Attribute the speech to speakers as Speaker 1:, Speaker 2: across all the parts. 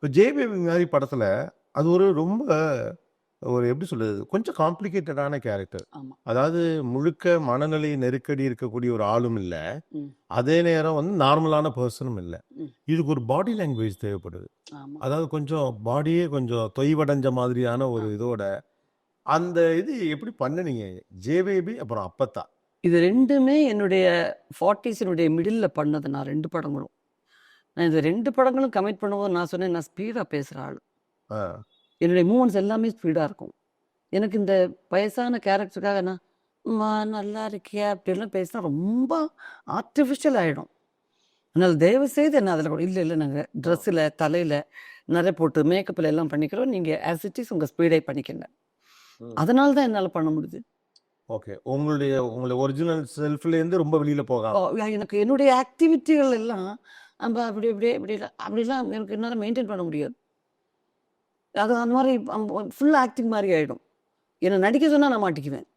Speaker 1: இப்போ ஜேபேபி மாதிரி படத்துல அது ஒரு ரொம்ப ஒரு எப்படி சொல்றது? கொஞ்சம் காம்ப்ளிகேட்டடான கேரக்டர்.
Speaker 2: ஆமா.
Speaker 1: அதாவது முழுக்க மனநிலை நெருக்கடி இருக்கக்கூடிய ஒரு ஆளும் இல்ல.
Speaker 2: ம்.
Speaker 1: அதே நேரம் வந்து நார்மலான பெர்சனும் இல்ல.
Speaker 2: ம்.
Speaker 1: இதுக்கு ஒரு பாடி லாங்குவேஜ் தேவைப்படுது.
Speaker 2: ஆமா.
Speaker 1: அதாவது கொஞ்சம் பாடியே கொஞ்சம் தொய்வடைஞ்ச மாதிரியான
Speaker 2: ஆ.
Speaker 1: ஒரு இதோட, அந்த இது எப்படி பண்ணுனீங்க? ஜேபேபி அப்புறம் அப்பத்தா.
Speaker 2: இது 2மே என்னுடைய 40ஸினுடைய மிடில்ல பண்ணது நான் 2 படங்களும். நான் இந்த 2 படங்களும் கமிட் பண்ணும்போது நான் சொன்னேன், நான் ஸ்பீடா பேசுற ஆளு.
Speaker 1: ஆ.
Speaker 2: என்னுடைய மூவ்மெண்ட்ஸ் எல்லாமே ஸ்பீடா இருக்கும். எனக்கு இந்த வயசான கேரக்டருக்காக நான், "அம்மா நல்லா இருக்கியா?" அப்படிலாம் பேசினா ரொம்ப ஆர்ட்டிஃபிஷியல் ஆயிடும். அதனால தயவுசெய்து என்ன அதில கூட இல்ல, இல்ல நாங்க ட்ரெஸ்ஸில, தலையில நரை போட்டு மேக்கப்ல எல்லாம் பண்ணிக்கிறோம். நீங்க ஆஸ் இட் இஸ் உங்க ஸ்பீடே பண்ணிக்கங்க.
Speaker 1: ம்.
Speaker 2: அதனால தான் என்னால பண்ண முடியுது.
Speaker 1: ஓகே. உங்களுடைய ஒரிஜினல் செல்ஃப்லேருந்து ரொம்ப வெளியில போகாம.
Speaker 2: எனக்கு என்னுடைய ஆக்டிவிட்டிகள் எல்லாம் நம்ப அப்படி அப்படியே அப்படிலாம் எனக்கு என்னால மெயின்டெயின் பண்ண முடியாது. அது அந்த மாரி ஃபுல் ஆக்டிங் மாரி ஆயிடும். என்ன நடிக்க சொன்னா நான் மாட்டிக்குவேன்.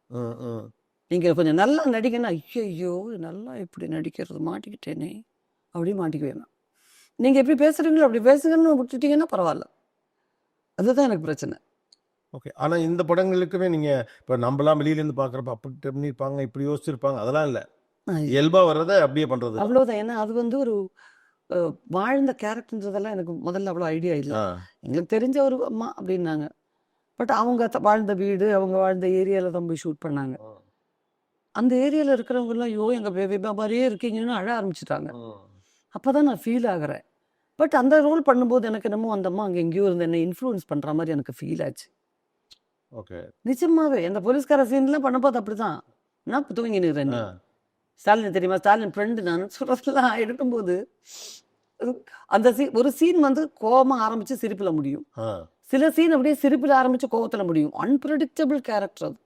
Speaker 1: ம், ம்.
Speaker 2: நீங்க கொஞ்சம் நல்லா நடிங்கன்னா, ஐய்யய்யோ! நல்லா இப்படி நடிக்கிறது மாட்டிக்கிட்டேனே! அப்படின்னு மாட்டிக்குவேன் நான். நீங்க எப்படி பேசுறீங்களோ அப்படி பேசுங்கன்னு விட்டுட்டீங்கன்னா பரவால்ல. அதுதான் எனக்கு பிரச்சனை.
Speaker 1: ஓகே. ஆனா இந்த படங்களுக்குமே நீங்க இப்ப நம்பலாம் வெளியிலேருந்து பார்க்குறப்ப அப்படி பண்ணியிருப்பாங்க, இப்படி யோசிச்சிருப்பாங்க. அதெல்லாம் இல்ல. இயல்பா வர்றத அப்படியே பண்றது தான்.
Speaker 2: அவ்வளோதான். ஏன்னா அது வந்து ஒரு அ வாழ்ந்த கேரக்டர்ன்றதெல்லாம் எனக்கு முதல்ல அவ்வளோ ஐடியா இல்ல.
Speaker 1: ஆ.
Speaker 2: எங்களுக்கு தெரிஞ்ச ஒரு அம்மா அப்படின்னாங்க. பட் அவங்க வாழ்ந்த வீடு, அவங்க வாழ்ந்த ஏரியால தான் போய் ஷூட் பண்ணாங்க.
Speaker 1: ம்.
Speaker 2: அந்த ஏரியால இருக்கிறவங்கலாம், "ஐயோ! எங்க பேபி மாரியே இருக்கீங்கன்னு" அழ ஆரம்பிச்சுட்டாங்க.
Speaker 1: ம்.
Speaker 2: அப்பதான் நான் ஃபீல் ஆகுறேன். பட் அந்த ரோல் பண்ணும்போது எனக்கு என்னமோ அந்த அம்மா அங்க எங்கேயோ இருந்து என்ன இன்ஃப்ளூயன்ஸ் பண்ற மாரி எனக்கு ஃபீல் ஆச்சு.
Speaker 1: ஓகே.
Speaker 2: நிஜமாவே அந்த போலீஸ்கார சீன்லாம் பண்ணும்போது அப்படிதான். நான் தூங்கினுக்கிறேன்
Speaker 1: ஆ.
Speaker 2: நீ. ஸ்டாலின் தெரியுமா? ஸ்டாலின் ஃப்ரெண்டு நானு சொல்றதெல்லாம் எடுக்கும்போது, அது அந்த ஒரு சீன் வந்து கோவமா ஆரம்பிச்சு சிரிப்புல முடியும்.
Speaker 1: ஆ.
Speaker 2: சில சீன் அப்படியே சிரிப்புல ஆரம்பிச்சு கோவத்துல முடியும். அன்பிரெடிக்டபிள் கேரக்டர் அது.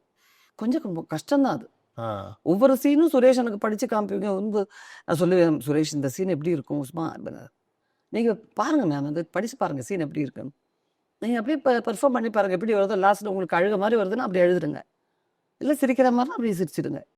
Speaker 2: கொஞ்சம் கஷ்டம் தான் அது.
Speaker 1: ஆ.
Speaker 2: ஒவ்வொரு சீனும் சுரேஷ் எனக்கு படிச்சு காமிப்பீங்க. வந்து நான் சொல்லுவேன், "சுரேஷ் இந்த சீன் எப்படி இருக்கும்? சும்மா நீங்க பாருங்க மேம். வந்து படிச்சு பாருங்க சீன் எப்படி இருக்குன்னு. நீங்க அப்படியே பெர்ஃபார்ம் பண்ணி பாருங்க. எப்படி வருதோ லாஸ்ட்ல உங்களுக்கு அழுக மாரி வருதுன்னா, அப்படி அழுதுடுங்க. இல்ல சிரிக்கிற மாரினா அப்படியே சிரிச்சிடுங்க."